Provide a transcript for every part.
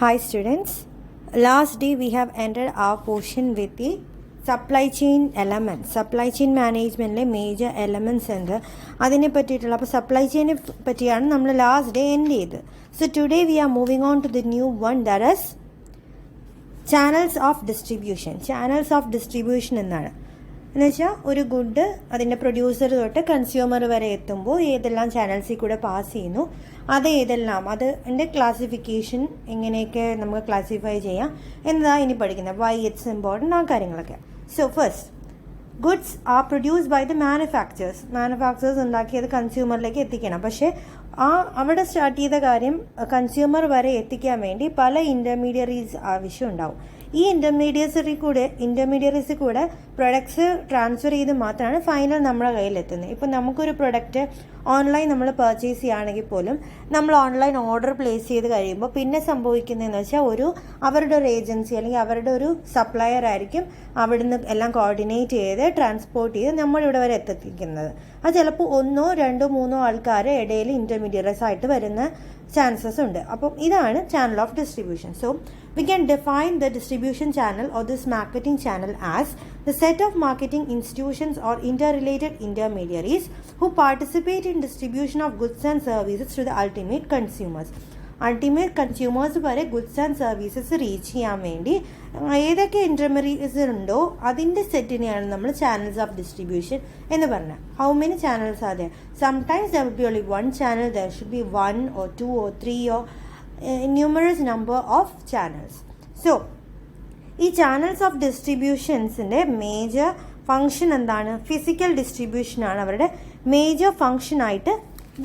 Hi students, last day we have ended our portion with the supply chain elements. Supply chain management major elements and adine pattiyulla appo supply chain pattiyana nammal last day end cheythu. So today we are moving on to the new one, that is channels of distribution. Channels of distribution എന്നാണ് എന്നുവെച്ചാൽ ഒരു good അതിൻ്റെ producer തൊട്ട് consumer വരെ എത്തുമ്പോൾ ഏതെല്ലാം ചാനൽസിൽ കൂടെ pass ചെയ്യുന്നു, അത് ഏതെല്ലാം, അതിൻ്റെ ക്ലാസിഫിക്കേഷൻ എങ്ങനെയൊക്കെ നമുക്ക് ക്ലാസിഫൈ ചെയ്യാം എന്നതാണ് ഇനി പഠിക്കുന്നത്. വൈ ഇറ്റ്സ് ഇമ്പോർട്ടൻ്റ്, ആ കാര്യങ്ങളൊക്കെ. So first, goods are produce by the manufacturers ഉണ്ടാക്കി അത് കൺസ്യൂമറിലേക്ക് എത്തിക്കണം. പക്ഷേ അവിടെ സ്റ്റാർട്ട് ചെയ്ത കാര്യം കൺസ്യൂമർ വരെ എത്തിക്കാൻ വേണ്ടി പല ഇൻ്റർമീഡിയറീസ് ആവശ്യമുണ്ടാവും. ഈ ഇൻ്റർമീഡിയറീസിൽ കൂടെ പ്രൊഡക്ട്സ് ട്രാൻസ്ഫർ ചെയ്ത് മാത്രമാണ് ഫൈനൽ നമ്മുടെ കയ്യിലെത്തുന്നത്. ഇപ്പം നമുക്കൊരു പ്രൊഡക്റ്റ് ഓൺലൈൻ നമ്മൾ പർച്ചേസ് ചെയ്യുകയാണെങ്കിൽ പോലും നമ്മൾ ഓൺലൈൻ ഓർഡർ പ്ലേസ് ചെയ്ത് കഴിയുമ്പോൾ പിന്നെ സംഭവിക്കുന്നതെന്ന് വെച്ചാൽ അവരുടെ ഒരു ഏജൻസി അല്ലെങ്കിൽ അവരുടെ ഒരു സപ്ലയർ ആയിരിക്കും അവിടുന്ന് എല്ലാം കോർഡിനേറ്റ് ചെയ്ത് ട്രാൻസ്പോർട്ട് ചെയ്ത് നമ്മളിവിടെ വരെ എത്തിക്കുന്നത്. അത് ചിലപ്പോൾ 1, 2, 3 ആൾക്കാർ ഇടയിൽ ഇൻ്റർമീഡിയറ്റ്സ് ആയിട്ട് വരുന്ന ചാൻസസ് ഉണ്ട്. അപ്പം ഇതാണ് channel of distribution. So we can define the distribution channel or this marketing channel as the set of marketing institutions or interrelated intermediaries who participate in distribution of goods and services to the ultimate consumers. Ultimate consumers വരെ goods and services reach ചെയ്യാൻ വേണ്ടി ഏതൊക്കെ intermediates ഉണ്ടോ അതിൻ്റെ സെറ്റിനെയാണ് നമ്മൾ channels of distribution എന്ന് പറഞ്ഞത്. How many channels are there? Sometimes there will B only one channel, there should be 1 or 2 or 3 or numerous number of channels. So ഈ channels of ഡിസ്ട്രിബ്യൂഷൻസിൻ്റെ major function എന്താണ്? Physical ഡിസ്ട്രിബ്യൂഷനാണ് അവരുടെ major ഫങ്ഷനായിട്ട്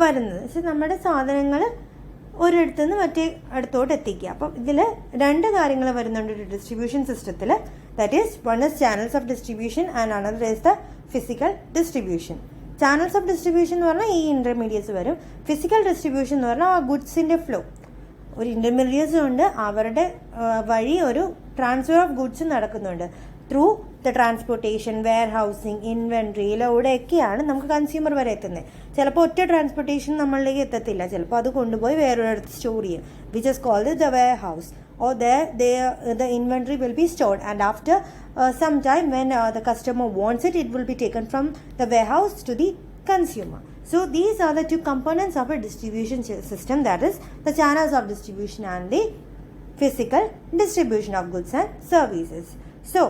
വരുന്നത്. പക്ഷേ നമ്മുടെ സാധനങ്ങൾ ഒരിടത്തുനിന്ന് മറ്റേ അടുത്തോട്ട് എത്തിക്കുക. അപ്പം ഇതിൽ 2 കാര്യങ്ങൾ വരുന്നുണ്ട് ഒരു ഡിസ്ട്രിബ്യൂഷൻ സിസ്റ്റത്തിൽ. That is one is channels of distribution and another is the physical distribution. Channels of distribution എന്ന് പറഞ്ഞാൽ ഈ ഇൻ്റർമീഡിയറ്റ്സ് വരും. ഫിസിക്കൽ ഡിസ്ട്രിബ്യൂഷൻ എന്ന് പറഞ്ഞാൽ ആ ഗുഡ്സിൻ്റെ ഫ്ലോ, ഒരു ഇൻ്റർമീഡിയറ്റ്സ് കൊണ്ട് അവരുടെ വഴി ഒരു ട്രാൻസ്ഫർ ഓഫ് ഗുഡ്സ് നടക്കുന്നുണ്ട് through the transportation, warehousing, inventory, ഇവിടെയൊക്കെയാണ് നമുക്ക് കൺസ്യൂമർ വരെ എത്തുന്നത്. ചിലപ്പോൾ ഒറ്റ ട്രാൻസ്പോർട്ടേഷൻ നമ്മളിലേക്ക് എത്തത്തില്ല, ചിലപ്പോൾ അത് കൊണ്ടുപോയി വേറൊരിടത്ത് സ്റ്റോർ ചെയ്യും, which is called the warehouse. or the inventory will be stored, and after some time when the customer wants it will be taken from the warehouse to the consumer. So these are the 2 components of a distribution system, that is the channels of distribution and the physical distribution of goods and services. So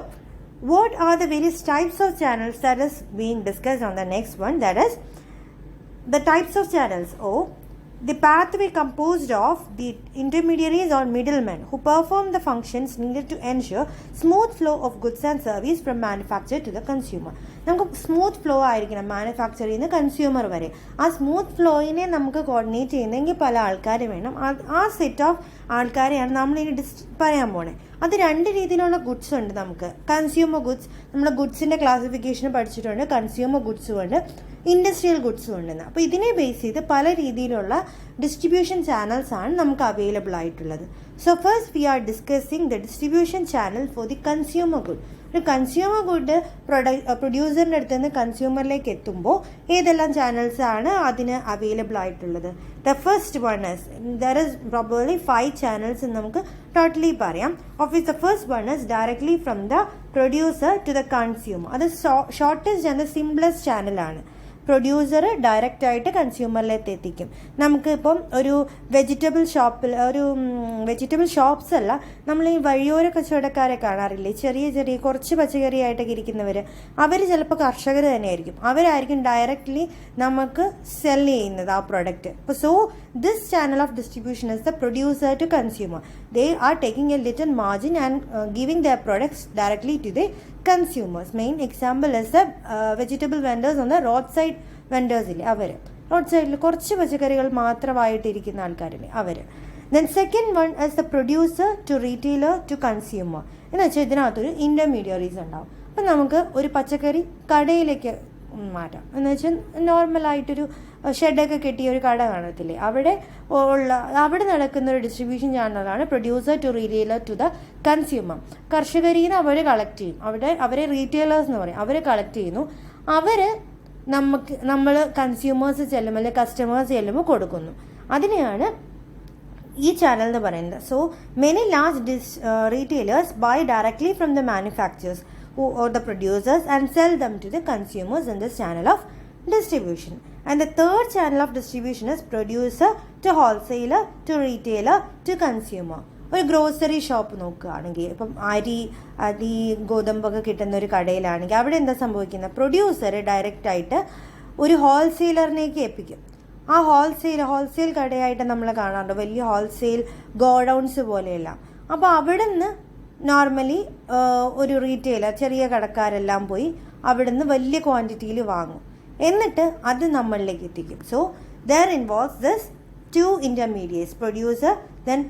what are the various types of channels that is being discussed on the next one, that is the types of channels, or the pathway composed of the intermediaries or middlemen who perform the functions needed to ensure smooth flow of goods and service from manufacturer to the consumer. നമുക്ക് smooth flow ആയിരിക്കണം മാനുഫാക്ചറിൽ നിന്ന് consumer വരെ. ആ smooth ഫ്ലോയിനെ നമുക്ക് coordinate ചെയ്യുന്നെങ്കിൽ പല ആൾക്കാർ വേണം. ആ സെറ്റ് ഓഫ് ആൾക്കാരെയാണ് നമ്മളിനി പറയാൻ പോണേ. അത് 2 രീതിയിലുള്ള ഗുഡ്സ് ഉണ്ട് നമുക്ക്. കൺസ്യൂമർ ഗുഡ്സ്, നമ്മൾ ഗുഡ്സിൻ്റെ ക്ലാസിഫിക്കേഷൻ പഠിച്ചിട്ടുണ്ട്. കൺസ്യൂമർ ഗുഡ്സും ഉണ്ട്, ഇൻഡസ്ട്രിയൽ ഗുഡ്സും ഉണ്ടെന്ന്. അപ്പോൾ ഇതിനെ ബേസ് ചെയ്ത് പല രീതിയിലുള്ള ഡിസ്ട്രിബ്യൂഷൻ ചാനൽസ് ആണ് നമുക്ക് അവൈലബിൾ ആയിട്ടുള്ളത്. So first we R discussing the distribution channel for the consumer good. ഒരു കൺസ്യൂമർ ഗുഡ് പ്രൊഡ്യൂസറിൻ്റെ അടുത്ത് നിന്ന് കൺസ്യൂമറിലേക്ക് എത്തുമ്പോൾ ഏതെല്ലാം ചാനൽസ് ആണ് അതിന് അവൈലബിൾ ആയിട്ടുള്ളത്? The first one is, there is probably 5 channels എന്ന് നമുക്ക് ടോട്ടലി പറയാം. Of which the first one is directly from the producer to the consumer. അത് ഷോർട്ടസ്റ്റ് ആൻഡ് സിംപ്ലസ്റ്റ് ചാനലാണ്. പ്രൊഡ്യൂസർ ഡയറക്റ്റ് ആയിട്ട് കൺസ്യൂമറിലേക്ക് എത്തിക്കും. നമുക്ക് ഇപ്പം ഒരു വെജിറ്റബിൾ ഷോപ്സ് അല്ല, നമ്മൾ ഈ വഴിയോര കച്ചവടക്കാരെ കാണാറില്ലേ, ചെറിയ കുറച്ച് പച്ചക്കറി ആയിട്ടൊക്കെ ഇരിക്കുന്നവർ, അവർ ചിലപ്പോൾ കർഷകർ തന്നെയായിരിക്കും. അവരായിരിക്കും ഡയറക്റ്റ്ലി നമുക്ക് സെൽ ചെയ്യുന്നത് ആ പ്രൊഡക്റ്റ്. അപ്പോൾ so this channel of distribution is the producer to consumer. They are taking a little margin and giving their products directly to the consumers. Main example is the vegetable vendors on the roadside vendors ഇല്ലേ, അവർ road സൈഡിൽ കുറച്ച് പച്ചക്കറികൾ മാത്രമായിട്ടിരിക്കുന്ന ആൾക്കാരില്ലേ, അവർ. Then second one as the producer to retailer to consumer എന്ന് വെച്ചാൽ ഇതിനകത്തൊരു ഇൻ്റർമീഡിയറീസ് ഉണ്ടാവും. അപ്പം നമുക്ക് ഒരു പച്ചക്കറി കടയിലേക്ക് മാറ്റാം എന്ന് വെച്ചാൽ നോർമലായിട്ടൊരു ഷെഡൊക്കെ കെട്ടിയ ഒരു കട കാണത്തില്ലേ, അവിടെ നടക്കുന്ന ഒരു ഡിസ്ട്രിബ്യൂഷൻ ചാനലാണ് producer to retailer to the consumer. കർഷകരിൽ നിന്ന് അവർ കളക്ട് ചെയ്യും, അവരെ റീറ്റെയിലേഴ്സ് എന്ന് പറയും, അവർ കളക്ട് ചെയ്യുന്നു. നമ്മൾ കൺസ്യൂമേഴ്സ് ചെല്ലുമ്പോൾ അല്ലെങ്കിൽ കസ്റ്റമേഴ്സ് ചെല്ലുമ്പോൾ കൊടുക്കുന്നു. അതിനെയാണ് ഈ ചാനൽ എന്ന് പറയുന്നത്. So many large retailers buy directly from the manufacturers or the producers and sell them to the consumers in this channel of distribution. And the third channel of distribution is producer to wholesaler to retailer to consumer. ഒരു grocery shop നോക്കുകയാണെങ്കിൽ, ഇപ്പം അരി ഗോതമ്പൊക്കെ കിട്ടുന്ന ഒരു കടയിലാണെങ്കിൽ അവിടെ എന്താ സംഭവിക്കുന്നത്? Producer ഡയറക്റ്റായിട്ട് ഒരു ഹോൾസെയിലറിനേക്ക് ഏൽപ്പിക്കും. ആ ഹോൾസെയിൽ കടയായിട്ട് നമ്മൾ കാണാറുണ്ട്, വലിയ ഹോൾസെയിൽ ഗോഡൗൺസ് പോലെയല്ല. അപ്പോൾ അവിടെ നിന്ന് നോർമലി ഒരു റീറ്റെയിലർ, ചെറിയ കടക്കാരെല്ലാം പോയി അവിടെ നിന്ന് വലിയ ക്വാണ്ടിറ്റിയിൽ വാങ്ങും, എന്നിട്ട് അത് നമ്മളിലേക്ക് എത്തിക്കും. So there involves this two intermediates, producer, then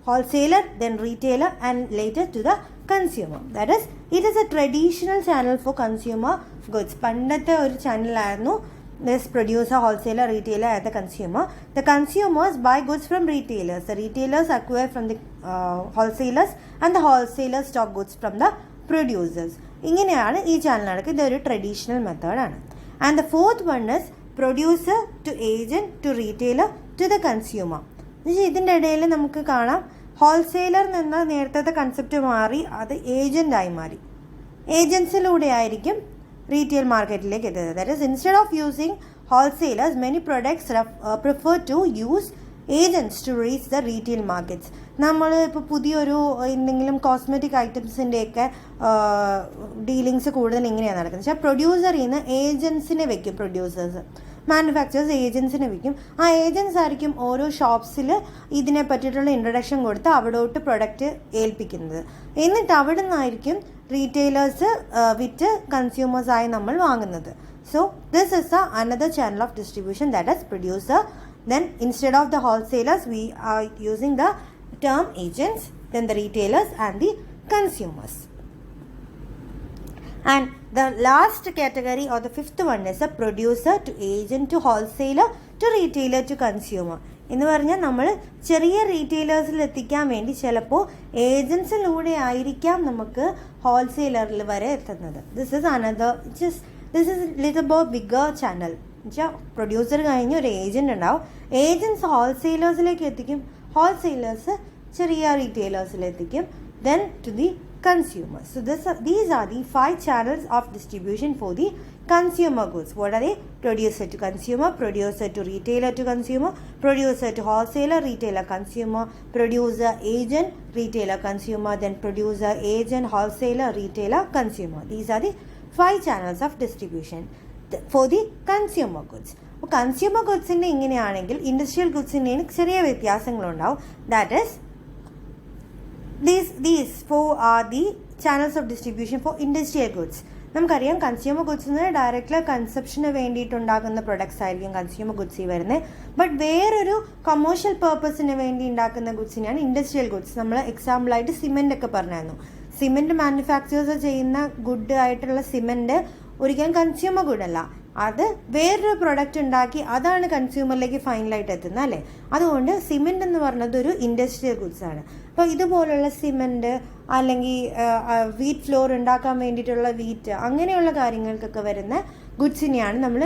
wholesaler, then retailer, and later to the consumer. That is, it is a traditional channel for consumer goods. പണ്ടത്തെ ഒരു ചാനലായിരുന്നു this producer, wholesaler, retailer and the consumer. The consumers buy goods from retailers. The retailers acquire from the wholesalers, and the wholesalers stock goods from the producers. ഇങ്ങനെയാണ് ഈ channel നടക്കുക. ഇതൊരു traditional മെത്തേഡാണ്. And the fourth one is producer to agent to retailer to the consumer. ഇതിൻ്റെ ഇടയിൽ നമുക്ക് കാണാം wholesaler നിന്ന് നേരത്തെ കൺസെപ്റ്റ് മാറി അത് ഏജൻ്റായി മാറി. ഏജൻസിലൂടെ ആയിരിക്കും റീറ്റെയിൽ മാർക്കറ്റിലേക്ക് എത്തുന്നത്. That is, instead of using wholesalers many products prefer to use agents to reach the retail markets. നമ്മൾ ഇപ്പോൾ പുതിയൊരു എന്തെങ്കിലും കോസ്മെറ്റിക് ഐറ്റംസിൻ്റെയൊക്കെ ഡീലിങ്സ് കൂടുതൽ ഇങ്ങനെയാണ് നടക്കുന്നത്. പക്ഷേ പ്രൊഡ്യൂസറിൽ നിന്ന് ഏജൻസിനെ വെക്കും, മാനുഫാക്ചേഴ്സ് ഏജൻസിനെ വയ്ക്കും. ആ ഏജൻസ് ആയിരിക്കും ഓരോ ഷോപ്സിൽ ഇതിനെ പറ്റിയിട്ടുള്ള ഇൻട്രൊഡക്ഷൻ കൊടുത്ത് അവിടോട്ട് പ്രൊഡക്റ്റ് ഏൽപ്പിക്കുന്നത്. എന്നിട്ട് അവിടെ നിന്നായിരിക്കും റീറ്റെയിലേഴ്സ് വിറ്റ് കൺസ്യൂമേഴ്സായി നമ്മൾ വാങ്ങുന്നത്. So this is another channel of distribution, that is producer. Then instead of the wholesalers we are using the term agents, then the retailers and the consumers. And the last category or the fifth one is a producer to agent to wholesaler to retailer to consumer. എന്ന് പറഞ്ഞാൽ നമ്മൾ ചെറിയ റീറ്റെയിലേഴ്സിൽ എത്തിക്കാൻ വേണ്ടി ചിലപ്പോൾ ഏജൻസിലൂടെ ആയിരിക്കാം നമുക്ക് ഹോൾസെയിലറിൽ വരെ എത്തുന്നത്. ദിസ് ഇസ് ലിറ്റിൽ ബോ ബിഗർ ചാനൽ. എന്നുവെച്ചാൽ പ്രൊഡ്യൂസർ കഴിഞ്ഞ് ഒരു ഏജൻറ് ഉണ്ടാവും, ഏജൻസ് ഹോൾസെയിലേഴ്സിലേക്ക് എത്തിക്കും, ഹോൾസെയിലേഴ്സ് ചെറിയ റീറ്റെയിലേഴ്സിലെത്തിക്കും, then to the consumers. So these are the 5 channels of distribution for the consumer goods. What are they? Producer to consumer, producer to retailer to consumer, producer to wholesaler, retailer, consumer, producer, agent, retailer, consumer, then producer, agent, wholesaler, retailer, consumer. These are the 5 channels of distribution for the consumer goods. അപ്പോൾ consumer ഗുഡ്സിൻ്റെ ഇങ്ങനെയാണെങ്കിൽ industrial ഗുഡ്സിൻ്റെയും ചെറിയ വ്യത്യാസങ്ങളുണ്ടാവും. That is these 4 are the channels of distribution for industrial goods. നമുക്കറിയാം consumer goods എന്ന് directly കൺസപ്ഷന് വേണ്ടിയിട്ടുണ്ടാക്കുന്ന products ആയിരിക്കും consumer ഗുഡ്സിൽ വരുന്നത്. ബട്ട് വേറൊരു കൊമേഴ്ഷ്യൽ പർപ്പസിന് വേണ്ടി ഉണ്ടാക്കുന്ന ഗുഡ്സിനെയാണ് ഇൻഡസ്ട്രിയൽ ഗുഡ്സ്. നമ്മൾ എക്സാമ്പിളായിട്ട് സിമെൻ്റ് ഒക്കെ പറഞ്ഞായിരുന്നു. സിമെൻറ്റ് മാനുഫാക്ചേഴ്സ് ചെയ്യുന്ന ഗുഡ് ആയിട്ടുള്ള സിമെൻറ്റ് ഒരിക്കലും കൺസ്യൂമർ ഗുഡല്ല, അത് വേറൊരു പ്രൊഡക്റ്റ് ഉണ്ടാക്കി അതാണ് കൺസ്യൂമറിലേക്ക് ഫൈനലായിട്ട് എത്തുന്നത്, അല്ലേ? അതുകൊണ്ട് സിമെൻ്റ് എന്ന് പറഞ്ഞത് ഒരു ഇൻഡസ്ട്രിയൽ ഗുഡ്സ് ആണ്. അപ്പോൾ ഇതുപോലുള്ള സിമെൻറ്റ് അല്ലെങ്കിൽ വീറ്റ് ഫ്ലോർ ഉണ്ടാക്കാൻ വേണ്ടിയിട്ടുള്ള വീറ്റ്, അങ്ങനെയുള്ള കാര്യങ്ങൾക്കൊക്കെ വരുന്ന ഗുഡ്സിനെയാണ് നമ്മൾ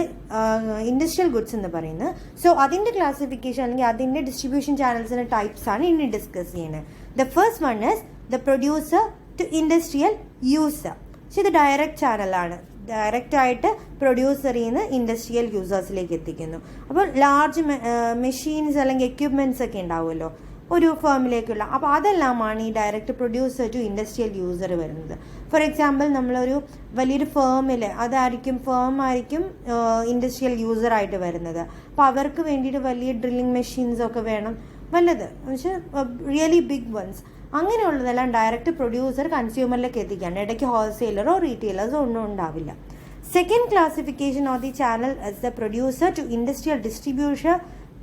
ഇൻഡസ്ട്രിയൽ ഗുഡ്സ് എന്ന് പറയുന്നത്. സോ അതിൻ്റെ ക്ലാസിഫിക്കേഷൻ അല്ലെങ്കിൽ അതിൻ്റെ ഡിസ്ട്രിബ്യൂഷൻ ചാനൽസിൻ്റെ ടൈപ്സ് ആണ് ഇനി ഡിസ്കസ് ചെയ്യുന്നത്. The first one is the producer to industrial user. പക്ഷേ ഇത് ഡയറക്റ്റ് ചാനലാണ്. ഡയറക്റ്റായിട്ട് പ്രൊഡ്യൂസറിൽ നിന്ന് ഇൻഡസ്ട്രിയൽ യൂസേഴ്സിലേക്ക് എത്തിക്കുന്നു. അപ്പോൾ ലാർജ് മെഷീൻസ് അല്ലെങ്കിൽ എക്യുപ്മെൻറ്റ്സ് ഒക്കെ ഉണ്ടാവുമല്ലോ ഒരു ഫേമിലേക്കുള്ള, അപ്പോൾ അതെല്ലാമാണ് ഈ direct producer to industrial user വരുന്നത്. ഫോർ എക്സാമ്പിൾ നമ്മളൊരു വലിയൊരു ഫേമിൽ ഫേമായിരിക്കും ഇൻഡസ്ട്രിയൽ യൂസറായിട്ട് വരുന്നത്. അപ്പോൾ അവർക്ക് വേണ്ടിയിട്ട് വലിയ ഡ്രില്ലിംഗ് മെഷീൻസൊക്കെ വേണം, വല്ലത് എന്നുവെച്ചാൽ റിയലി ബിഗ് വൺസ്. അങ്ങനെയുള്ളതെല്ലാം ഡയറക്റ്റ് പ്രൊഡ്യൂസർ കൺസ്യൂമറിലേക്ക് എത്തിക്കുകയാണ്. ഇടയ്ക്ക് ഹോൾസെയിലറോ റീറ്റെയിലേഴ്സോ ഒന്നും ഉണ്ടാവില്ല. Second classification of the channel is the producer to industrial distribution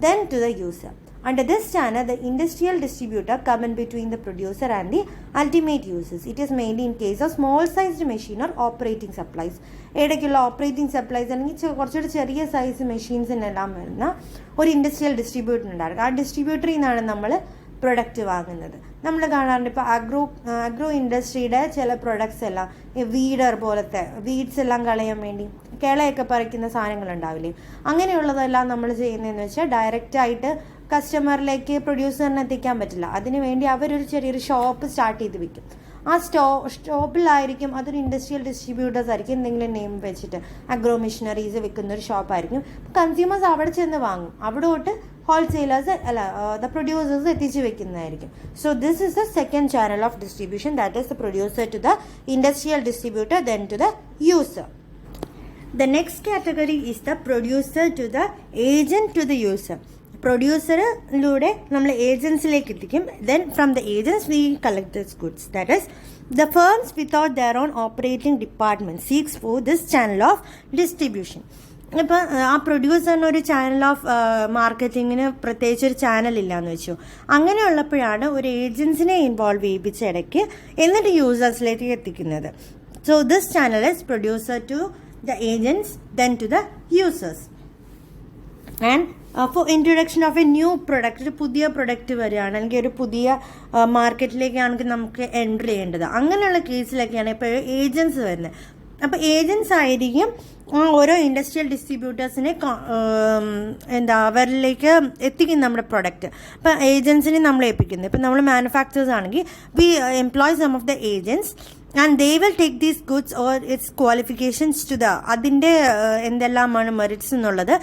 then to the user. Under this channel, the industrial distributor come in between the producer and the ultimate users. It is mainly in case of small-sized machine or operating supplies. ഇടയ്ക്കുള്ള operating supplies അല്ലെങ്കിൽ കുറച്ചുകൂടി ചെറിയ size മെഷീൻസിനെല്ലാം വരുന്ന ഒരു industrial distributor ഉണ്ടാകും. ആ ഡിസ്ട്രിബ്യൂട്ടറിൽ നിന്നാണ് നമ്മൾ പ്രൊഡക്റ്റ് വാങ്ങുന്നത്. നമ്മൾ കാണാറുണ്ട് ഇപ്പോൾ അഗ്രോ ഇൻഡസ്ട്രിയുടെ ചില പ്രൊഡക്ട്സ് എല്ലാം ഈ വീഡർ പോലത്തെ വീഡ്സ് എല്ലാം കളയാൻ വേണ്ടി കിളയൊക്കെ പറിക്കുന്ന സാധനങ്ങളുണ്ടാവില്ലേ, അങ്ങനെയുള്ളതെല്ലാം നമ്മൾ ചെയ്യുന്നതെന്ന് വെച്ചാൽ ഡയറക്റ്റായിട്ട് കസ്റ്റമറിലേക്ക് പ്രൊഡ്യൂസറിന് എത്തിക്കാൻ പറ്റില്ല. അതിന് വേണ്ടി അവരൊരു ചെറിയൊരു ഷോപ്പ് സ്റ്റാർട്ട് ചെയ്ത് വിൽക്കും. ആ ഷോപ്പിലായിരിക്കും, അതൊരു ഇൻഡസ്ട്രിയൽ ഡിസ്ട്രിബ്യൂട്ടേഴ്സ് ആയിരിക്കും, എന്തെങ്കിലും നെയിം വെച്ചിട്ട് അഗ്രോ മെഷീനറീസ് വിൽക്കുന്ന ഒരു ഷോപ്പായിരിക്കും. കൺസ്യൂമേഴ്സ് അവിടെ ചെന്ന് വാങ്ങും, അവിടെ തൊട്ട് ഹോൾസെയിലേഴ്സ് ദ പ്രൊഡ്യൂസേഴ്സ് എത്തിച്ച് വെക്കുന്നതായിരിക്കും. So this is the second channel of distribution, that is the producer to the industrial distributor, then to the user. The next category is the producer to the agent to the user. പ്രൊഡ്യൂസറിലൂടെ നമ്മൾ ഏജൻസിലേക്ക് എത്തിക്കും. Then from the agents we collect this goods. That is the firms without their own operating department seeks for this channel of distribution. ഇപ്പം ആ പ്രൊഡ്യൂസറിന് ഒരു channel of മാർക്കറ്റിങ്ങിന് പ്രത്യേകിച്ച് ഒരു channel ഇല്ലയെന്ന് വെച്ചു. അങ്ങനെയുള്ളപ്പോഴാണ് ഒരു ഏജൻസിനെ ഇൻവോൾവ് ചെയ്യിപ്പിച്ച ഇടയ്ക്ക് എന്നിട്ട് യൂസേഴ്സിലേക്ക് എത്തിക്കുന്നത്. So this channel is producer to the agents, then to the users. And for introduction of a new product, ഒരു പുതിയ പ്രൊഡക്റ്റ് വരികയാണെങ്കിൽ ഒരു പുതിയ മാർക്കറ്റിലേക്കാണെങ്കിൽ നമുക്ക് എൻട്രി ചെയ്യേണ്ടത്, അങ്ങനെയുള്ള കേസിലൊക്കെയാണ് ഇപ്പോൾ ഏജൻസ് വരുന്നത്. അപ്പോൾ ഏജൻസ് ആയിരിക്കും ഓരോ ഇൻഡസ്ട്രിയൽ ഡിസ്ട്രിബ്യൂട്ടേഴ്സിനെ അവരിലേക്ക് എത്തിക്കും നമ്മുടെ പ്രൊഡക്റ്റ്. അപ്പോൾ ഏജൻസിനെ നമ്മൾ ഏൽപ്പിക്കുന്നത്. ഇപ്പം നമ്മൾ മാനുഫാക്ചേഴ്സ് ആണെങ്കിൽ we employ some of the agents and they will take these goods or its qualifications to the അതിൻ്റെ എന്തെല്ലാമാണ് മെറിറ്റ്സ് എന്നുള്ളത്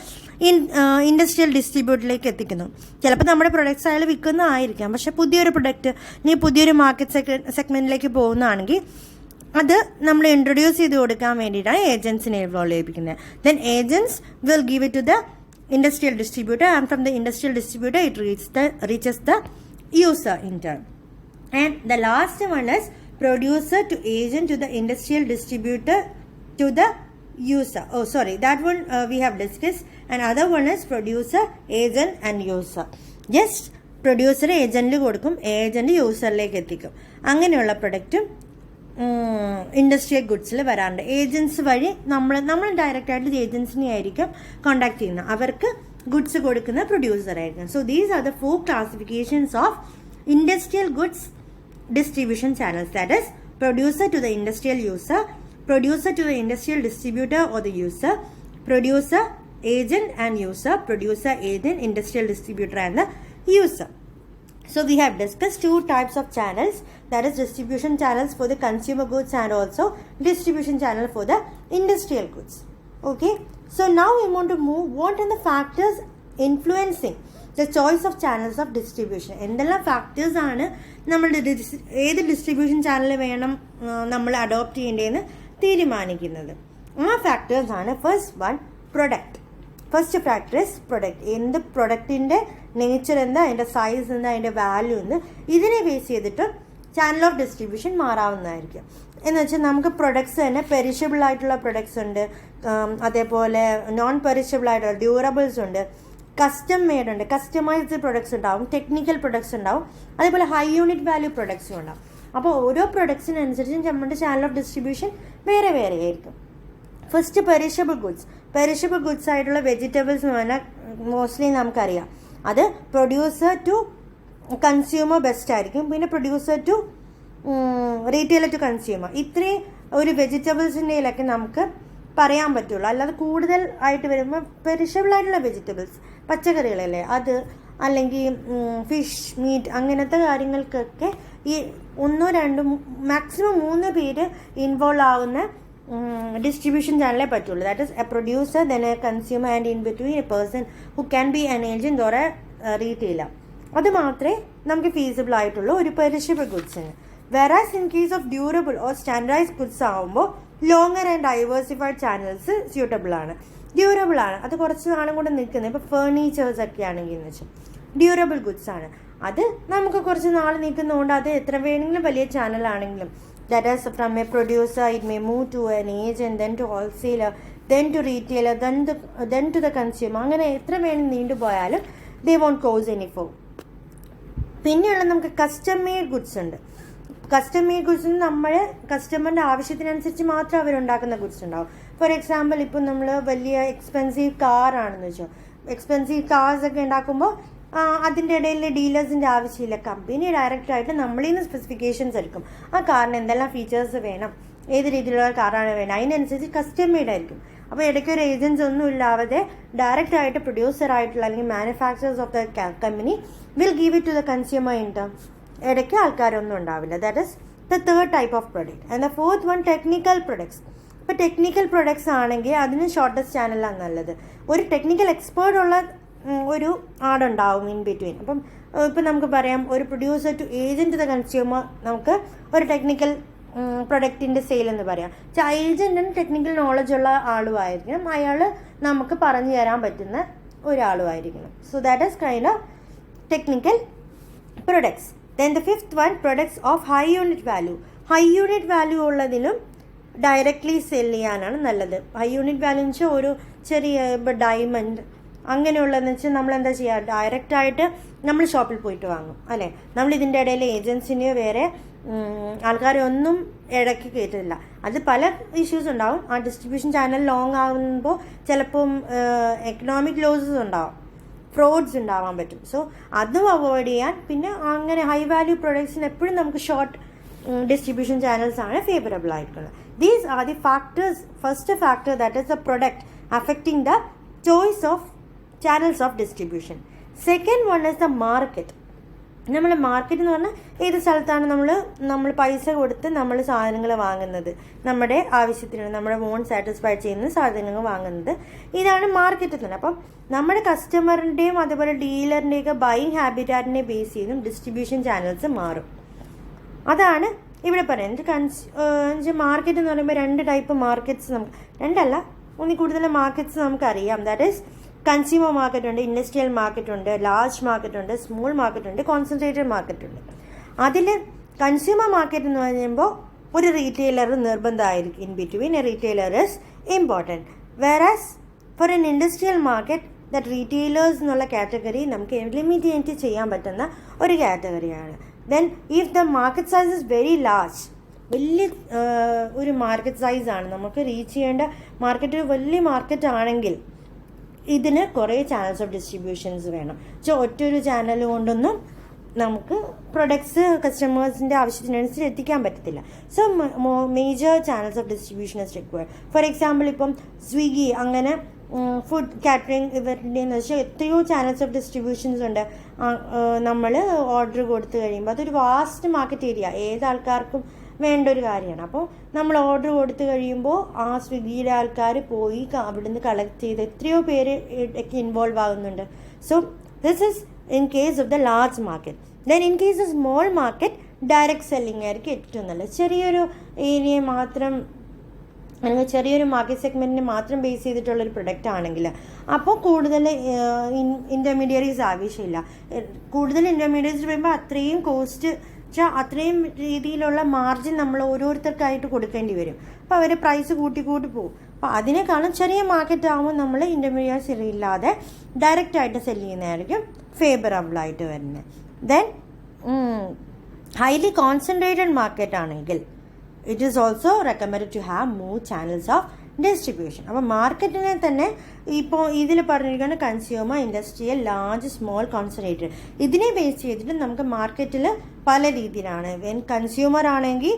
ഇൻഡസ്ട്രിയൽ ഡിസ്ട്രിബ്യൂട്ടറിലേക്ക് എത്തിക്കുന്നു. ചിലപ്പോൾ നമ്മുടെ പ്രൊഡക്ട്സ് അയാൾ വിൽക്കുന്നതായിരിക്കാം, പക്ഷേ പുതിയൊരു പ്രൊഡക്റ്റ് ഇനി പുതിയൊരു മാർക്കറ്റ് സെഗ്മെൻറ്റിലേക്ക് പോകുന്നതാണെങ്കിൽ അത് നമ്മൾ ഇൻട്രൊഡ്യൂസ് ചെയ്ത് കൊടുക്കാൻ വേണ്ടിയിട്ടാണ് ഏജൻസിനെ ഇൻവോൾവ് ചെയ്യിപ്പിക്കുന്നത്. Then agents will give it to the industrial distributor and from the industrial distributor it reaches the user in turn. And the last one is producer to agent to the industrial distributor to the user. Oh sorry, that one we have discussed. And other one is producer, agent and user. Just producer agent കൊടുക്കും, agent യൂസറിലേക്ക് എത്തിക്കും. അങ്ങനെയുള്ള പ്രൊഡക്റ്റും industrial ഗുഡ്സിൽ വരാറുണ്ട്. Agents വഴി നമ്മൾ direct ആയിട്ട് ഏജൻസിനെ ആയിരിക്കും contact ചെയ്യുന്നത്, അവർക്ക് ഗുഡ്സ് കൊടുക്കുന്ന പ്രൊഡ്യൂസർ ആയിരിക്കും. So these are the 4 classifications of industrial goods distribution channels, that is producer to the industrial user, producer to the industrial distributor or the user, producer, agent and user, producer, agent, industrial distributor and the user. So we have discussed 2 types of channels, that is distribution channels for the consumer goods and also distribution channel for the industrial goods. Okay, so now we want to move what are the factors influencing the choice of channels of distribution. എന്തെല്ലാം factors ആണ് നമ്മളുടെ ഏത് distribution channel വേണം നമ്മൾ adopt ചെയ്യേണ്ടതെന്ന് തീരുമാനിക്കുന്നത്. ആ factors ആണ് first one product. First factor is product. എന്ത് പ്രൊഡക്റ്റിൻ്റെ നേച്ചർ എന്താ, അതിൻ്റെ സൈസ് എന്താ, അതിൻ്റെ വാല്യൂ എന്ത്, ഇതിനെ ബേസ് ചെയ്തിട്ട് ചാനൽ ഓഫ് ഡിസ്ട്രിബ്യൂഷൻ മാറാവുന്നതായിരിക്കും. എന്ന് വെച്ചാൽ നമുക്ക് പ്രൊഡക്ട്സ് തന്നെ പെരിഷബിൾ ആയിട്ടുള്ള പ്രൊഡക്ട്സ് ഉണ്ട്, അതേപോലെ നോൺ പെരിഷബിൾ ആയിട്ടുള്ള ഡ്യൂറബിൾസ് ഉണ്ട്, കസ്റ്റം മെയ്ഡ് ഉണ്ട്, കസ്റ്റമൈസ്ഡ് പ്രൊഡക്ട്സ് ഉണ്ടാവും, ടെക്നിക്കൽ പ്രൊഡക്ട്സ് ഉണ്ടാവും, അതേപോലെ ഹൈ യൂണിറ്റ് വാല്യൂ പ്രൊഡക്ട്സും ഉണ്ടാവും. അപ്പോൾ ഓരോ പ്രൊഡക്ട്സിനനുസരിച്ച് നമ്മുടെ ചാനൽ ഓഫ് ഡിസ്ട്രിബ്യൂഷൻ വേറെ വേറെ ആയിരിക്കും. First perishable goods. Perishable goods ആയിട്ടുള്ള വെജിറ്റബിൾസ് എന്ന് പറഞ്ഞാൽ മോസ്റ്റ്ലി നമുക്കറിയാം അത് പ്രൊഡ്യൂസർ ടു കൺസ്യൂമർ ബെസ്റ്റ് ആയിരിക്കും. പിന്നെ producer to retailer to consumer, ഇത്രയും ഒരു വെജിറ്റബിൾസിൻ്റെയിലൊക്കെ നമുക്ക് പറയാൻ പറ്റുള്ളൂ. അല്ലാതെ കൂടുതൽ ആയിട്ട് വരുമ്പോൾ പെരിഷബിൾ ആയിട്ടുള്ള വെജിറ്റബിൾസ്, പച്ചക്കറികളല്ലേ അത്, അല്ലെങ്കിൽ ഫിഷ്, മീറ്റ്, അങ്ങനത്തെ കാര്യങ്ങൾക്കൊക്കെ ഈ 1, 2, മാക്സിമം 3 പേര് ഇൻവോൾവ് ആവുന്ന ഡിസ്ട്രിബ്യൂഷൻ ചാനലേ പറ്റുള്ളൂ. That is a producer, then a consumer and in between a person who can be an agent or a retailer. അത് മാത്രമേ നമുക്ക് ഫീസിബിൾ ആയിട്ടുള്ളൂ ഒരു പെരിഷബിൾ ഗുഡ്സിന്. Whereas in case of durable or standardised goods ആകുമ്പോൾ longer and diversified channels suitable ആണ്. Durable ആണ്, അത് കുറച്ച് നാളും കൂടെ നിൽക്കുന്നത്. ഇപ്പോൾ ഫേർണിച്ചേഴ്സ് ഒക്കെ ആണെങ്കിൽ എന്ന് വെച്ചാൽ ഡ്യൂറബിൾ ഗുഡ്സ് ആണ്, അത് നമുക്ക് കുറച്ച് നാൾ നിൽക്കുന്നതുകൊണ്ട് അത് എത്ര വേണമെങ്കിലും വലിയ ചാനലാണെങ്കിലും that is from a producer it may move to an agent, then to wholesaler, then to retailer, then to the consumer. അങ്ങനെ എത്ര വേണം നീണ്ടുപോയാലും they won't cause any foul. പിന്നെയുള്ള നമുക്ക് കസ്റ്റം മെയ്ഡ് ഗുഡ്സ് ഉണ്ട്. കസ്റ്റം മെയ്ഡ് ഗുഡ്സ് നമ്മൾ കസ്റ്റമറിൻ്റെ ആവശ്യത്തിനനുസരിച്ച് മാത്രം അവരുണ്ടാക്കുന്ന goods ഉണ്ടാവും. ഫോർ എക്സാമ്പിൾ ഇപ്പോൾ നമ്മൾ വലിയ എക്സ്പെൻസീവ് കാറാണെന്ന് വെച്ചോ, എക്സ്പെൻസീവ് കാർസ് ഒക്കെ ഉണ്ടാക്കുമ്പോൾ അതിൻ്റെ ഇടയിൽ ഡീലേഴ്സിൻ്റെ ആവശ്യമില്ല. കമ്പനി ഡയറക്റ്റായിട്ട് നമ്മളിൽ നിന്ന് സ്പെസിഫിക്കേഷൻസ് എടുക്കും, ആ കാറിന് എന്തെല്ലാം ഫീച്ചേഴ്സ് വേണം, ഏത് രീതിയിലുള്ള കാറാണ് വേണം, അതിനനുസരിച്ച് കസ്റ്റം മെയ്ഡ് ആയിരിക്കും. അപ്പോൾ ഇടയ്ക്ക് ഒരു ഏജൻസ് ഒന്നും ഇല്ലാതെ ഡയറക്റ്റ് ആയിട്ട് പ്രൊഡ്യൂസർ ആയിട്ടുള്ള അല്ലെങ്കിൽ manufacturers of the company will give it to the consumer in term. ഇടയ്ക്ക് ആൾക്കാരൊന്നും ഉണ്ടാവില്ല. That is the third type of product. And the fourth one technical products. ഇപ്പോൾ ടെക്നിക്കൽ പ്രൊഡക്ട്സ് ആണെങ്കിൽ അതിന് ഷോർട്ടസ്റ്റ് ചാനലാണ് നല്ലത്. ഒരു ടെക്നിക്കൽ എക്സ്പേർട്ട് ഉള്ള ഒരു ആടുണ്ടാവും ഇൻ ബിറ്റ്വീൻ. അപ്പം ഇപ്പം നമുക്ക് പറയാം, ഒരു producer to agent to the consumer നമുക്ക് ഒരു ടെക്നിക്കൽ പ്രൊഡക്റ്റിൻ്റെ സെയിൽ എന്ന് പറയാം. ഏജൻറ്റിന് ടെക്നിക്കൽ നോളജ് ഉള്ള ആളുമായിരിക്കണം, അയാൾ നമുക്ക് പറഞ്ഞു തരാൻ പറ്റുന്ന ഒരാളുമായിരിക്കണം. So that is kind of technical products. Then the fifth one, products of high unit value. High unit value ഉള്ളതിലും ഡയറക്റ്റ്ലി സെൽ ചെയ്യാനാണ് നല്ലത്. ഹൈ യൂണിറ്റ് വാല്യൂ എന്ന് വെച്ചാൽ ഒരു ചെറിയ ഇപ്പോൾ ഡയമണ്ട് അങ്ങനെയുള്ളതെന്ന് വെച്ചാൽ നമ്മൾ എന്താ ചെയ്യുക, ഡയറക്റ്റായിട്ട് നമ്മൾ ഷോപ്പിൽ പോയിട്ട് വാങ്ങും അല്ലേ. നമ്മൾ ഇതിൻ്റെ ഇടയിൽ ഏജൻസിനെയോ വേറെ ആൾക്കാരെ ഒന്നും ഇടയ്ക്ക് കയറ്റില്ല. അത് പല ഇഷ്യൂസ് ഉണ്ടാവും. ആ ഡിസ്ട്രിബ്യൂഷൻ ചാനൽ ലോങ് ആകുമ്പോൾ ചിലപ്പം എക്കണോമിക് ലോസസ് ഉണ്ടാവും, ഫ്രോഡ്സ് ഉണ്ടാവാൻ പറ്റും. സോ അതും അവോയ്ഡ് ചെയ്യാൻ. പിന്നെ അങ്ങനെ ഹൈ വാല്യൂ പ്രൊഡക്ട്സിന് എപ്പോഴും നമുക്ക് ഷോർട്ട് distribution channels ആണ് ഫേവറബിൾ ആയിട്ടുള്ളത്. These are the factors. First factor, that is the product affecting the choice of channels of distribution. Second one is the market. നമ്മൾ മാർക്കറ്റ് എന്ന് പറഞ്ഞാൽ ഏത് സ്ഥലത്താണ് നമ്മൾ പൈസ കൊടുത്ത് നമ്മൾ സാധനങ്ങൾ വാങ്ങുന്നത്, നമ്മുടെ ആവശ്യത്തിന് നമ്മുടെ വോണ്ട് സാറ്റിസ്ഫൈ ചെയ്യുന്ന സാധനങ്ങൾ വാങ്ങുന്നത്, ഇതാണ് മാർക്കറ്റ് എന്ന് പറഞ്ഞാൽ. അപ്പം നമ്മുടെ കസ്റ്റമറിൻ്റെയും അതുപോലെ ഡീലറിൻ്റെയൊക്കെ ബൈയിങ് ഹാബിറ്റാറ്റിനെ ബേസ് ചെയ്തും ഡിസ്ട്രിബ്യൂഷൻ ചാനൽസ് മാറും. അതാണ് ഇവിടെ പറയുന്നത്. മാർക്കറ്റ് എന്ന് പറയുമ്പോൾ രണ്ട് ടൈപ്പ് മാർക്കറ്റ്സ്, നമുക്ക് രണ്ടല്ല ഒന്നിൽ കൂടുതൽ മാർക്കറ്റ്സ് നമുക്കറിയാം. ദാറ്റ് ഈസ് കൺസ്യൂമർ മാർക്കറ്റ് ഉണ്ട്, ഇൻഡസ്ട്രിയൽ മാർക്കറ്റ് ഉണ്ട്, ലാർജ് മാർക്കറ്റ് ഉണ്ട്, സ്മോൾ മാർക്കറ്റ് ഉണ്ട്, കോൺസെൻട്രേറ്റഡ് മാർക്കറ്റ് ഉണ്ട്. അതിൽ കൺസ്യൂമർ മാർക്കറ്റ് എന്ന് പറയുമ്പോൾ ഒരു റീറ്റെയിലർ നിർബന്ധമായിരിക്കും. In between a retailer is important. Whereas for an industrial market that retailers എന്നുള്ള കാറ്റഗറി നമുക്ക് എലിമിനേറ്റ് ചെയ്യാൻ പറ്റുന്ന ഒരു കാറ്റഗറിയാണ്. Then if the market size is very large, വലിയ ഒരു മാർക്കറ്റ് സൈസാണ് നമുക്ക് റീച്ച് ചെയ്യേണ്ട, മാർക്കറ്റ് വലിയ മാർക്കറ്റ് ആണെങ്കിൽ ഇതിന് കുറേ ചാനൽസ് ഓഫ് ഡിസ്ട്രിബ്യൂഷൻസ് വേണം. ഒറ്റൊരു ചാനൽ കൊണ്ടൊന്നും നമുക്ക് പ്രൊഡക്ട്സ് കസ്റ്റമേഴ്സിൻ്റെ ആവശ്യത്തിനനുസരിച്ച് എത്തിക്കാൻ പറ്റത്തില്ല. So major channels of distribution is required. Four example ഇപ്പം സ്വിഗ്ഗി അങ്ങനെ ഫുഡ് കാറ്ററിംഗ് ഇവരുടെയെന്ന് വെച്ചാൽ എത്രയോ ചാനൽസ് ഓഫ് ഡിസ്ട്രിബ്യൂഷൻസ് ഉണ്ട്. നമ്മൾ ഓർഡർ കൊടുത്തു കഴിയുമ്പോൾ അതൊരു വാസ്റ്റ് മാർക്കറ്റ് ഏരിയ, ഏതാൾക്കാർക്കും വേണ്ട ഒരു കാര്യമാണ്. അപ്പോൾ നമ്മൾ ഓർഡർ കൊടുത്തു കഴിയുമ്പോൾ ആ സ്വിഗ്ഗിയുടെ ആൾക്കാർ പോയി അവിടുന്ന് കളക്ട് ചെയ്ത് എത്രയോ പേര് ഒക്കെ ഇൻവോൾവ് ആകുന്നുണ്ട്. So this is in case of the large market. Then in case of small market direct selling ആയിരിക്കും ഏറ്റവും നല്ലത്. ചെറിയൊരു ഏരിയ മാത്രം അല്ലെങ്കിൽ ചെറിയൊരു മാർക്കറ്റ് സെഗ്മെൻറ്റിനെ മാത്രം ബേസ് ചെയ്തിട്ടുള്ളൊരു പ്രൊഡക്റ്റ് ആണെങ്കിൽ അപ്പോൾ കൂടുതൽ ഇൻ്റർമീഡിയറീസ് ആവശ്യമില്ല. കൂടുതൽ ഇൻ്റർമീഡിയറ്റ്സ് വരുമ്പോൾ അത്രയും കോസ്റ്റ് അത്രയും രീതിയിലുള്ള മാർജിൻ നമ്മൾ ഓരോരുത്തർക്കായിട്ട് കൊടുക്കേണ്ടി വരും. അപ്പോൾ അവർ പ്രൈസ് കൂട്ടി പോകും. അപ്പോൾ അതിനേക്കാളും ചെറിയ മാർക്കറ്റ് ആകുമ്പോൾ നമ്മൾ ഇൻ്റർമീഡിയറ്റ്സ് ഇല്ലാതെ ഡയറക്റ്റായിട്ട് സെല് ചെയ്യുന്നതായിരിക്കും ഫേവറബിളായിട്ട് വരുന്നത്. ദെൻ ഹൈലി കോൺസെൻട്രേറ്റഡ് മാർക്കറ്റ് ആണെങ്കിൽ it is also recommend to have more channels of distribution. അപ്പോൾ മാർക്കറ്റിനെ തന്നെ ഇപ്പോൾ ഇതിൽ പറഞ്ഞിരിക്കുന്ന consumer, industrial, large, small, concentrated, ഇതിനെ ബേസ് ചെയ്തിട്ട് നമുക്ക് മാർക്കറ്റിൽ പല രീതിയിലാണ്. കൺസ്യൂമർ ആണെങ്കിൽ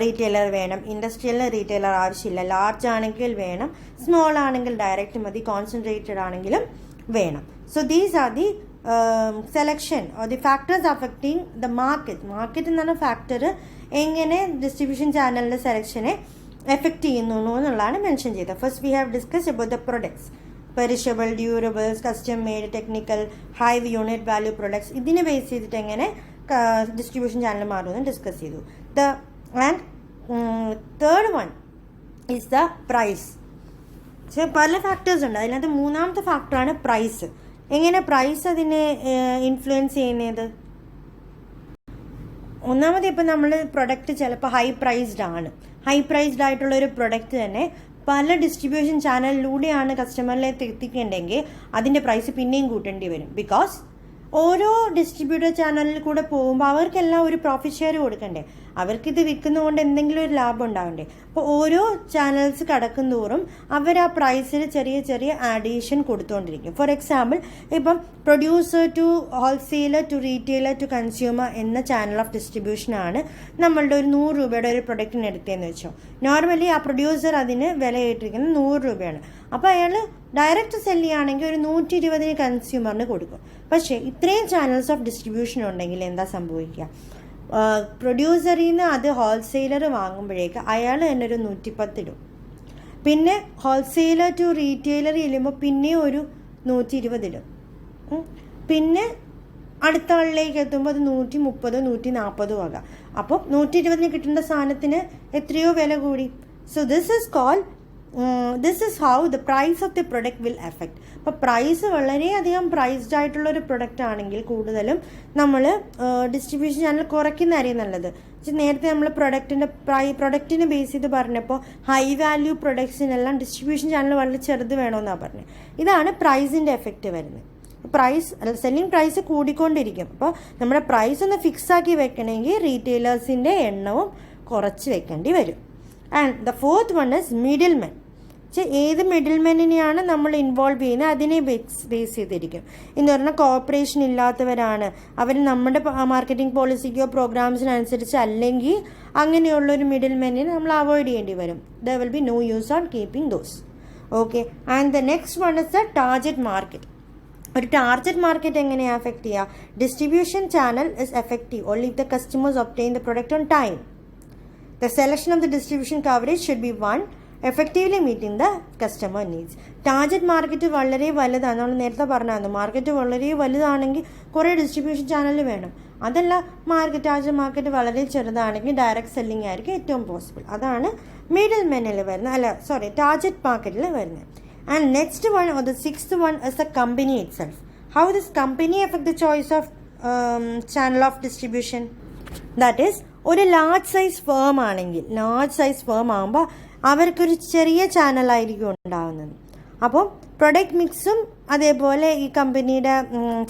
റീറ്റെയിലർ വേണം, ഇൻഡസ്ട്രിയലിന് റീറ്റെയിലർ ആവശ്യമില്ല, ലാർജ് ആണെങ്കിൽ വേണം, സ്മോൾ ആണെങ്കിൽ ഡയറക്റ്റ് മതി, കോൺസെൻട്രേറ്റഡ് ആണെങ്കിലും വേണം. So these are the selection or the factors affecting the market. Market എന്ന് പറഞ്ഞ ഫാക്ടർ എങ്ങനെ ഡിസ്ട്രിബ്യൂഷൻ ചാനലിൻ്റെ സെലക്ഷനെ എഫക്റ്റ് ചെയ്യുന്നു എന്നുള്ളതാണ് മെൻഷൻ ചെയ്തത്. First we have discuss about the products, perishable, durables, custom made, technical, high unit value products. ഇതിനെ base ചെയ്തിട്ട് എങ്ങനെ ഡിസ്ട്രിബ്യൂഷൻ ചാനൽ മാറുമെന്ന് ഡിസ്കസ് ചെയ്തു. Third one is the price. പല ഫാക്ടേഴ്സ് ഉണ്ട്, അതിനകത്ത് മൂന്നാമത്തെ ഫാക്ടറാണ് പ്രൈസ്. എങ്ങനെ പ്രൈസ് അതിനെ ഇൻഫ്ലുവൻസ് ചെയ്യുന്നത്? ഒന്നാമത് ഇപ്പം നമ്മൾ പ്രൊഡക്റ്റ് ചിലപ്പോൾ ഹൈ പ്രൈസ്ഡ് ആയിട്ടുള്ളൊരു പ്രൊഡക്റ്റ് തന്നെ പല ഡിസ്ട്രിബ്യൂഷൻ ചാനലിലൂടെയാണ് കസ്റ്റമറിലേക്ക് എത്തിക്കേണ്ടെങ്കിൽ അതിൻ്റെ പ്രൈസ് പിന്നെയും കൂട്ടേണ്ടി വരും. ബിക്കോസ് ഓരോ ഡിസ്ട്രിബ്യൂട്ടർ ചാനലിൽ കൂടെ പോകുമ്പോൾ അവർക്കെല്ലാം ഒരു പ്രോഫിറ്റ് ഷെയർ കൊടുക്കണ്ടേ, അവർക്കിത് വിൽക്കുന്നതുകൊണ്ട് എന്തെങ്കിലും ഒരു ലാഭം ഉണ്ടാവണ്ടേ. അപ്പോൾ ഓരോ ചാനൽസ് കടക്കും തോറും അവർ ആ പ്രൈസിൽ ചെറിയ ചെറിയ ആഡീഷൻ കൊടുത്തുകൊണ്ടിരിക്കും. ഫോർ എക്സാമ്പിൾ, ഇപ്പം producer to wholesaler to retailer to consumer എന്ന ചാനൽ ഓഫ് ഡിസ്ട്രിബ്യൂഷനാണ് നമ്മളുടെ ഒരു 100 രൂപയുടെ ഒരു പ്രൊഡക്റ്റിന് എടുത്തതെന്ന് വെച്ചോ. നോർമലി ആ പ്രൊഡ്യൂസർ അതിന് വില ഇട്ടിരിക്കുന്നത് 100 രൂപയാണ്. അപ്പോൾ അയാൾ ഡയറക്റ്റ് സെല് ചെയ്യുകയാണെങ്കിൽ ഒരു 120 കൺസ്യൂമറിന് കൊടുക്കും. പക്ഷേ ഇത്രയും ചാനൽസ് ഓഫ് ഡിസ്ട്രിബ്യൂഷൻ ഉണ്ടെങ്കിൽ എന്താ സംഭവിക്കുക, പ്രൊഡ്യൂസറിൽ നിന്ന് അത് ഹോൾസെയിലർ വാങ്ങുമ്പോഴേക്ക് അയാൾ തന്നെ ഒരു 110 ഇടും. പിന്നെ ഹോൾസെയിലർ ടു റീറ്റെയിലർ ചെല്ലുമ്പോൾ പിന്നെ ഒരു 120 ഇടും. പിന്നെ അടുത്ത ആളിലേക്ക് എത്തുമ്പോൾ അത് 130 140 ആകാം. അപ്പോൾ 120 കിട്ടേണ്ട സാധനത്തിന് എത്രയോ വില കൂടി. So this is how the price of the product will affect. അപ്പോൾ പ്രൈസ് വളരെയധികം പ്രൈസ്ഡ് ആയിട്ടുള്ളൊരു പ്രൊഡക്റ്റ് ആണെങ്കിൽ കൂടുതലും നമ്മൾ ഡിസ്ട്രിബ്യൂഷൻ ചാനൽ കുറയ്ക്കുന്നതായിരിക്കും നല്ലത്. നേരത്തെ നമ്മൾ പ്രൊഡക്റ്റിനെ ബേസ് ചെയ്ത് പറഞ്ഞപ്പോൾ ഹൈ വാല്യൂ പ്രൊഡക്ട്സിനെല്ലാം ഡിസ്ട്രിബ്യൂഷൻ ചാനൽ വളരെ ചെറുത് വേണമെന്നാണ് പറഞ്ഞത്. ഇതാണ് പ്രൈസിൻ്റെ എഫക്റ്റ് വരുന്നത്. സെല്ലിംഗ് പ്രൈസ് കൂടിക്കൊണ്ടിരിക്കും. അപ്പോൾ നമ്മുടെ പ്രൈസ് ഒന്ന് ഫിക്സ് ആക്കി വെക്കണമെങ്കിൽ റീറ്റെയിലേഴ്സിൻ്റെ എണ്ണവും കുറച്ച് വെക്കേണ്ടി വരും. And the fourth one is middle men. ഏത് മിഡിൽ മെന്നിനെയാണ് നമ്മൾ ഇൻവോൾവ് ചെയ്യുന്നത് അതിനെ ബേസ് ചെയ്തിരിക്കും. എന്ന് പറഞ്ഞാൽ കോർപ്പറേഷൻ ഇല്ലാത്തവരാണ് അവർ, നമ്മുടെ മാർക്കറ്റിംഗ് പോളിസിക്കോ പ്രോഗ്രാംസിനനുസരിച്ച് അല്ലെങ്കിൽ അങ്ങനെയുള്ളൊരു മിഡിൽ മെന്നിനെ നമ്മൾ അവോയ്ഡ് ചെയ്യേണ്ടി വരും. There will be no use on keeping those. Okay, and the next one is the target market. ഒരു ടാർഗറ്റ് മാർക്കറ്റ് എങ്ങനെയാണ് അഫക്റ്റ് ചെയ്യുക? Distribution channel is effective only if the customers obtain the product on time. The selection of the distribution coverage should be one effectively meeting the customer needs. Target market വളരെ വലുതാണ്. നമ്മൾ നേരത്തെ പറഞ്ഞായിരുന്നു, market വളരെ വലുതാണെങ്കിൽ കുറേ distribution channel വേണം. അതല്ല, ടാർഗറ്റ് മാർക്കറ്റ് വളരെ ചെറുതാണെങ്കിൽ ഡയറക്റ്റ് സെല്ലിംഗ് ആയിരിക്കും ഏറ്റവും പോസിബിൾ. അതാണ് മിഡിൽ മെന്നിൽ വരുന്നത്, ടാർഗറ്റ് മാർക്കറ്റിൽ വരുന്നത്. And next one or the sixth one is the company it self. How this company effect the choice of channel of distribution? That is, ഒരു large size firm ആകുമ്പോൾ അവർക്കൊരു ചെറിയ ചാനലായിരിക്കും ഉണ്ടാകുന്നത്. അപ്പോൾ പ്രൊഡക്റ്റ് മിക്സും അതേപോലെ ഈ കമ്പനിയുടെ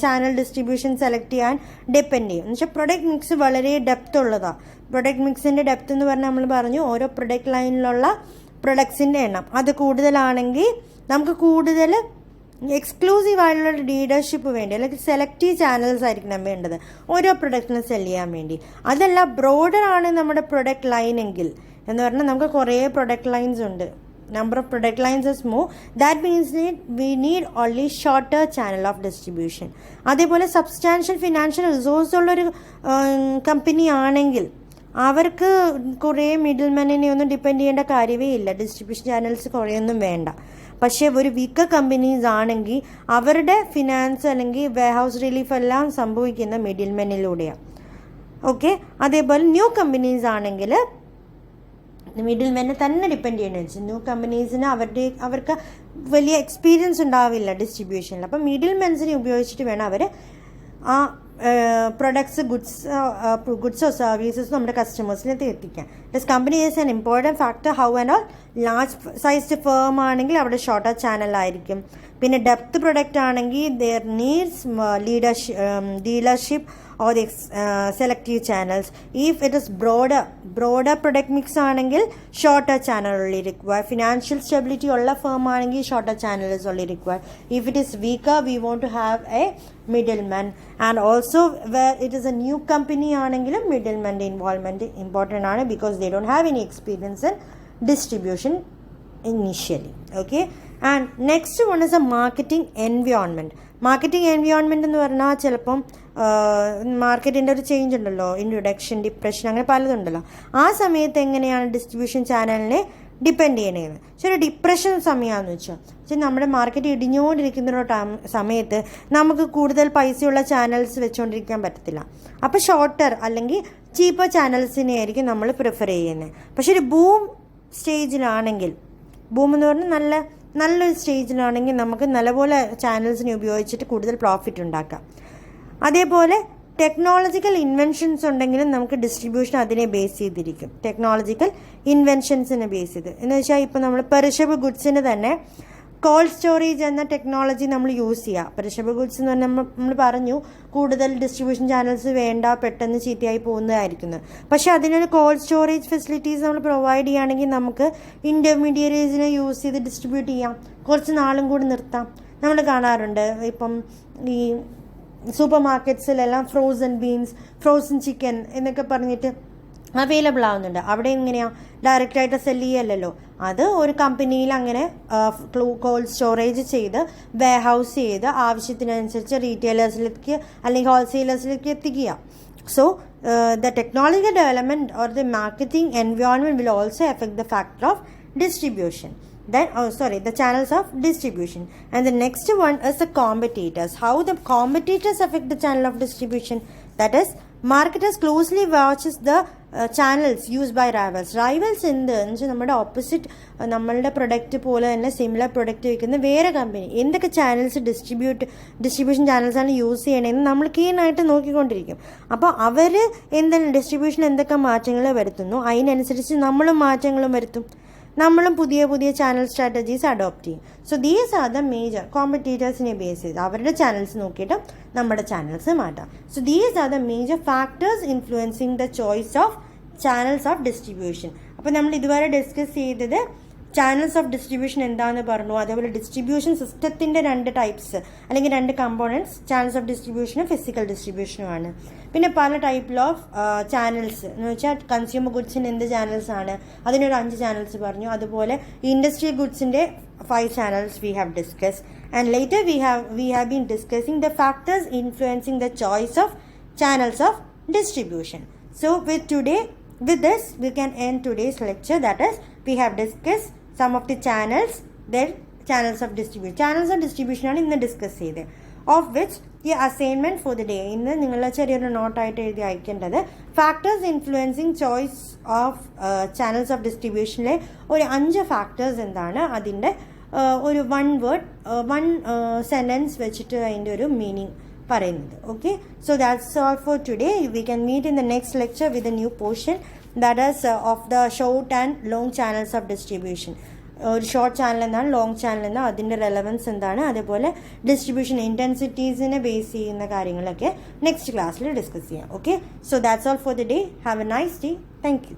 ചാനൽ ഡിസ്ട്രിബ്യൂഷൻ സെലക്ട് ചെയ്യാൻ ഡിപ്പെൻഡ് ചെയ്യും. എന്ന് വെച്ചാൽ പ്രൊഡക്റ്റ് മിക്സ് വളരെ ഡെപ്ത് ഉള്ളതാണ്. പ്രൊഡക്റ്റ് മിക്സിൻ്റെ ഡെപ്ത് എന്ന് പറഞ്ഞാൽ നമ്മൾ പറഞ്ഞു, ഓരോ പ്രൊഡക്റ്റ് ലൈനിലുള്ള പ്രൊഡക്ട്സിൻ്റെ എണ്ണം അത് കൂടുതലാണെങ്കിൽ നമുക്ക് കൂടുതൽ എക്സ്ക്ലൂസീവ് ആയിട്ടുള്ള ലീഡർഷിപ്പ് വേണ്ടി, അല്ലെങ്കിൽ സെലക്റ്റീവ് ചാനൽസ് ആയിരിക്കണം വേണ്ടത് ഓരോ പ്രൊഡക്റ്റിന് സെല് ചെയ്യാൻ വേണ്ടി. അതല്ല, ബ്രോഡർ ആണ് നമ്മുടെ പ്രൊഡക്റ്റ് ലൈൻ എങ്കിൽ എന്ന് പറഞ്ഞാൽ നമുക്ക് കുറേ പ്രൊഡക്റ്റ് ലൈൻസ് ഉണ്ട്, number of product lines is more, that means we need only shorter channel of distribution. അതേപോലെ സബ്സ്റ്റാൻഷ്യൽ ഫിനാൻഷ്യൽ റിസോഴ്സ് ഉള്ളൊരു കമ്പനി ആണെങ്കിൽ അവർക്ക് കുറേ മിഡിൽ മെന്നിനെ ഒന്നും ഡിപ്പെൻഡ് ചെയ്യേണ്ട കാര്യമേ ഇല്ല, ഡിസ്ട്രിബ്യൂഷൻ ചാനൽസ് കുറേയൊന്നും വേണ്ട. പക്ഷേ ഒരു വീക്കർ കമ്പനീസ് ആണെങ്കിൽ അവരുടെ ഫിനാൻസ് അല്ലെങ്കിൽ വെയർഹൗസ് റിലീഫ് എല്ലാം സംഭവിക്കുന്ന മിഡിൽ മെന്നിലൂടെയാണ്. ഓക്കെ, അതേപോലെ ന്യൂ കമ്പനീസ് ആണെങ്കിൽ മിഡിൽ മെന്നെ തന്നെ ഡിപ്പെൻഡ് ചെയ്യണമെന്ന് വെച്ചാൽ ന്യൂ കമ്പനീസിന് അവർക്ക് വലിയ എക്സ്പീരിയൻസ് ഉണ്ടാവില്ല ഡിസ്ട്രിബ്യൂഷനിൽ. അപ്പം മിഡിൽ മെൻസിനെ ഉപയോഗിച്ചിട്ട് വേണം അവർ ആ പ്രൊഡക്ട്സ് ഗുഡ്സോ സർവീസസോ നമ്മുടെ കസ്റ്റമേഴ്സിലേക്ക് എത്തിക്കാൻ. This company is an important factor. How and all large sized firm ആണെങ്കിൽ അവിടെ ഷോർട്ടർ ചാനലായിരിക്കും. പിന്നെ ഡെപ്ത് പ്രൊഡക്റ്റ് ആണെങ്കിൽ there needs dealership or the selective channels. If it is broader product mix ആണെങ്കിൽ shorter channel only required. Financial stability ഉള്ള firm ആണെങ്കിൽ shorter channel is only required. If it is weaker, we want to have a middleman. And also where it is a new company ആണെങ്കിലും middleman involvement important ആണ്, because they don't have any experience in distribution initially. Okay, and next one is a marketing environment. Marketing environment എന്ന് പറഞ്ഞാൽ ചിലപ്പം മാർക്കറ്റിൻ്റെ ഒരു change ഉണ്ടല്ലോ, introduction, depression, അങ്ങനെ പലതുണ്ടല്ലോ. ആ സമയത്ത് എങ്ങനെയാണ് ഡിസ്ട്രിബ്യൂഷൻ ചാനലിനെ ഡിപ്പെൻഡ് ചെയ്യണത്? ഒരു ഡിപ്രഷൻ സമയമാണെന്ന് വെച്ചാൽ നമ്മുടെ മാർക്കറ്റ് ഇടിഞ്ഞുകൊണ്ടിരിക്കുന്ന സമയത്ത് നമുക്ക് കൂടുതൽ പൈസയുള്ള ചാനൽസ് വെച്ചുകൊണ്ടിരിക്കാൻ പറ്റത്തില്ല. അപ്പോൾ ഷോർട്ടർ അല്ലെങ്കിൽ ചീപ്പർ ചാനൽസിനെ ആയിരിക്കും നമ്മൾ പ്രിഫർ ചെയ്യുന്നത്. പക്ഷെ ഒരു ബൂം സ്റ്റേജിലാണെങ്കിൽ, ബൂം എന്ന് പറഞ്ഞാൽ നല്ലൊരു സ്റ്റേജിലാണെങ്കിൽ നമുക്ക് നല്ലപോലെ ചാനൽസിനെ ഉപയോഗിച്ചിട്ട് കൂടുതൽ പ്രോഫിറ്റ് ഉണ്ടാക്കാം. അതേപോലെ ടെക്നോളജിക്കൽ ഇൻവെൻഷൻസ് ഉണ്ടെങ്കിലും നമുക്ക് ഡിസ്ട്രിബ്യൂഷൻ അതിനെ ബേസ് ചെയ്തിരിക്കും. ടെക്നോളജിക്കൽ ഇൻവെൻഷൻസിനെ ബേസ് ചെയ്ത് എന്ന് വെച്ചാൽ ഇപ്പോൾ നമ്മൾ പെറിഷബിൾ ഗുഡ്സിന് തന്നെ കോൾഡ് സ്റ്റോറേജ് എന്ന ടെക്നോളജി നമ്മൾ യൂസ് ചെയ്യുക. പെരിഷബിൾ ഗുഡ്സ് എന്ന് പറഞ്ഞാൽ നമ്മൾ പറഞ്ഞു കൂടുതൽ ഡിസ്ട്രിബ്യൂഷൻ ചാനൽസ് വേണ്ട, പെട്ടെന്ന് ചീത്തയായി പോകുന്നതായിരിക്കുന്നത്. പക്ഷേ അതിനൊരു കോൾഡ് സ്റ്റോറേജ് ഫെസിലിറ്റീസ് നമ്മൾ പ്രൊവൈഡ് ചെയ്യുകയാണെങ്കിൽ നമുക്ക് ഇൻ്റർമീഡിയറീസിനെ യൂസ് ചെയ്ത് ഡിസ്ട്രിബ്യൂട്ട് ചെയ്യാം, കുറച്ച് നാളും കൂടി നിർത്താം. നമ്മൾ കാണാറുണ്ട് ഇപ്പം ഈ സൂപ്പർ മാർക്കറ്റ്സിലെല്ലാം ഫ്രോസൺ ബീൻസ്, ഫ്രോസൺ ചിക്കൻ എന്നൊക്കെ പറഞ്ഞിട്ട് അവൈലബിൾ ആവുന്നുണ്ട്. അവിടെ എങ്ങനെയാണ് ഡയറക്റ്റായിട്ട് സെല് ചെയ്യല്ലോ, അത് ഒരു കമ്പനിയിൽ അങ്ങനെ കോൾഡ് സ്റ്റോറേജ് ചെയ്ത് വെയർഹൗസ് ചെയ്ത് ആവശ്യത്തിനനുസരിച്ച് റീറ്റെയിലേഴ്സിലേക്ക് അല്ലെങ്കിൽ ഹോൾസെയിലേഴ്സിലേക്ക് എത്തിക്കുക. So the technological development or the marketing environment will also affect the factor of distribution. The channels of distribution. And the next one is the competitors. How the competitors affect the channel of distribution? That is, marketers closely watches the channels used by rivals. Rivals എന്തെന്ന് വെച്ചാൽ നമ്മുടെ opposite നമ്മളുടെ product പോലെ തന്നെ similar product വയ്ക്കുന്ന വേറെ company എന്തൊക്കെ channels distribution ചാനൽസാണ് use ചെയ്യണമെന്ന് നമ്മൾ കീനായിട്ട് നോക്കിക്കൊണ്ടിരിക്കും. അപ്പോൾ അവർ എന്താണ് ഡിസ്ട്രിബ്യൂഷൻ എന്തൊക്കെ മാറ്റങ്ങൾ വരുത്തുന്നു അതിനനുസരിച്ച് നമ്മളും മാറ്റങ്ങളും വരുത്തും, നമ്മളും പുതിയ ചാനൽ സ്ട്രാറ്റജീസ് അഡോപ്റ്റ് ചെയ്യും. So these are the major കോമ്പറ്റീറ്റേഴ്സിനെ ബേസ് ചെയ്ത് അവരുടെ ചാനൽസ് നോക്കിയിട്ട് നമ്മുടെ ചാനൽസ് മാറ്റാം. So these are the major factors influencing the choice of channels of distribution. അപ്പോൾ നമ്മൾ ഇതുവരെ ഡിസ്കസ് ചെയ്തത് ചാനൽസ് ഓഫ് ഡിസ്ട്രിബ്യൂഷൻ എന്താണെന്ന് പറഞ്ഞു, അതേപോലെ ഡിസ്ട്രിബ്യൂഷൻ സിസ്റ്റത്തിൻ്റെ 2 ടൈപ്സ് അല്ലെങ്കിൽ 2 കമ്പോണൻറ്റ്സ്, ചാനൽസ് ഓഫ് ഡിസ്ട്രിബ്യൂഷനും ഫിസിക്കൽ ഡിസ്ട്രിബ്യൂഷനുമാണ്. പിന്നെ പല ടൈപ്പിൽ ഓഫ് ചാനൽസ് എന്ന് വെച്ചാൽ കൺസ്യൂമർ ഗുഡ്സിന് എന്ത് ചാനൽസ് ആണ്, അതിനൊരു 5 ചാനൽസ് പറഞ്ഞു. അതുപോലെ industrial ഗുഡ്സിൻ്റെ 5 channels we have discussed, and later we have been discussing the factors influencing the choice of channels of distribution. So with this we can end today's lecture. That is, we have discussed some of the channels, then channels of distribution. Channels of distribution ആണ് ഇന്ന് discuss ചെയ്തത്. Of which ഈ assignment for the day ഇന്ന് നിങ്ങൾ ചെറിയൊരു നോട്ടായിട്ട് എഴുതി അയക്കേണ്ടത് factors influencing choice of channels of ഡിസ്ട്രിബ്യൂഷനിലെ ഒരു 5 ഫാക്ടേഴ്സ് എന്താണ്, അതിൻ്റെ ഒരു 1 വേർഡ് 1 സെൻറ്റൻസ് വെച്ചിട്ട് അതിൻ്റെ ഒരു മീനിങ് പറയുന്നത്. Okay, so that's all for today. We can meet in the next lecture with a new portion, that is of the short and long channels of distribution. ഒരു short channel എന്താണ്, long channel എന്താണ്, അതിൻ്റെ relevance എന്താണ്, അതേപോലെ distribution ഇൻറ്റൻസിറ്റീസിനെ base ചെയ്യുന്ന കാര്യങ്ങളൊക്കെ next ക്ലാസ്സിൽ discuss ചെയ്യാം. Okay, so that's all four the day. Have A nice day. Thank you.